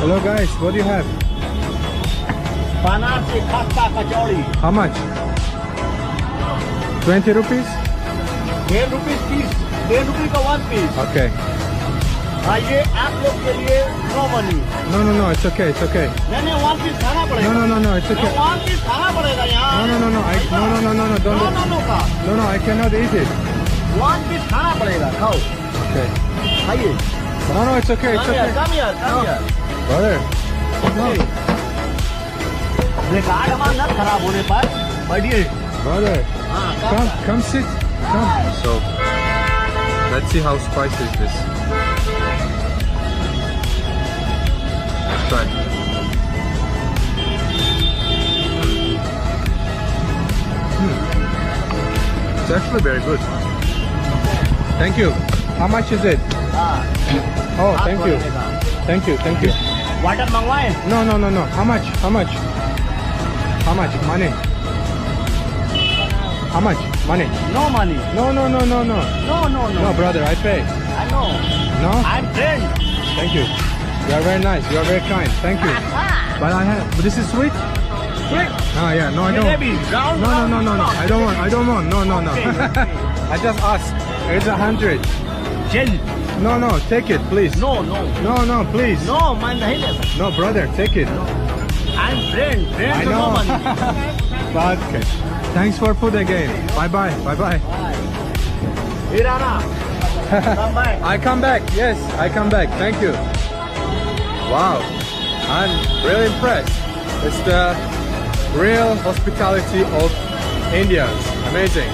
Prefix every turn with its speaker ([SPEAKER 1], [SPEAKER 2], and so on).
[SPEAKER 1] Hello guys, what do you have?
[SPEAKER 2] Banarasi khasta kachori
[SPEAKER 1] How much? 20 rupees?
[SPEAKER 2] 10 rupees piece, 10 rupees का 1 piece.
[SPEAKER 1] Okay.
[SPEAKER 2] हाँ, ये आप लोग के लिए no money.
[SPEAKER 1] No, no, no, it's okay, it's okay.
[SPEAKER 2] नहीं 1 पीस खाना पड़ेगा।
[SPEAKER 1] No, no, no, no, it's okay.
[SPEAKER 2] 1 piece खाना पड़ेगा यहाँ।
[SPEAKER 1] No, no, no, no, no, no, no, no, no, don't.
[SPEAKER 2] No no no का
[SPEAKER 1] No, no, I cannot eat it.
[SPEAKER 2] 1 piece खाना पड़ेगा, खाओ
[SPEAKER 1] Okay.
[SPEAKER 2] खाइए।
[SPEAKER 1] No, no, it's okay, it's okay.
[SPEAKER 2] कम यार
[SPEAKER 1] Brother. No,
[SPEAKER 2] record हमारा न खराब होने पर बढ़िए।
[SPEAKER 1] brother.
[SPEAKER 2] हाँ
[SPEAKER 1] Come sit. Come.
[SPEAKER 3] So let's see how spicy is this. Let's try. It's actually very good.
[SPEAKER 1] Thank you. How much is it?
[SPEAKER 2] हाँ
[SPEAKER 1] Oh, thank you. Thank you, thank you.
[SPEAKER 2] Water मंगवाए।
[SPEAKER 1] No, no, no, no. How much? How much? How much? Money? How much? Money?
[SPEAKER 2] No money.
[SPEAKER 1] No, no, no, no, no.
[SPEAKER 2] No no no.
[SPEAKER 1] No, brother, I pay.
[SPEAKER 2] I know.
[SPEAKER 1] No?
[SPEAKER 2] I am friend.
[SPEAKER 1] Thank you. You are very nice. You are very kind. Thank you. But I have. But this is sweet?
[SPEAKER 2] Sweet.
[SPEAKER 1] Oh, yeah. No, I don't.
[SPEAKER 2] Jalebi. Round.
[SPEAKER 1] No, no, no, no, no. I don't want. I don't want. No, no, no.
[SPEAKER 2] Okay, okay.
[SPEAKER 1] I just asked. It's 100.
[SPEAKER 2] जेल।
[SPEAKER 1] No, no. Take it, please.
[SPEAKER 2] No no
[SPEAKER 1] No, no, please.
[SPEAKER 2] No मैं नहीं ले सकता।
[SPEAKER 1] No, brother, take it.
[SPEAKER 2] I am friend
[SPEAKER 1] I
[SPEAKER 2] friend no
[SPEAKER 1] know.
[SPEAKER 2] Money.
[SPEAKER 1] But okay. Thanks for food again. Bye, bye. Bye, bye.
[SPEAKER 2] फिर आना। Come back.
[SPEAKER 1] I come back. Yes, I come back. Thank you. Wow, I'm really impressed. It's the real hospitality of Indians. Amazing.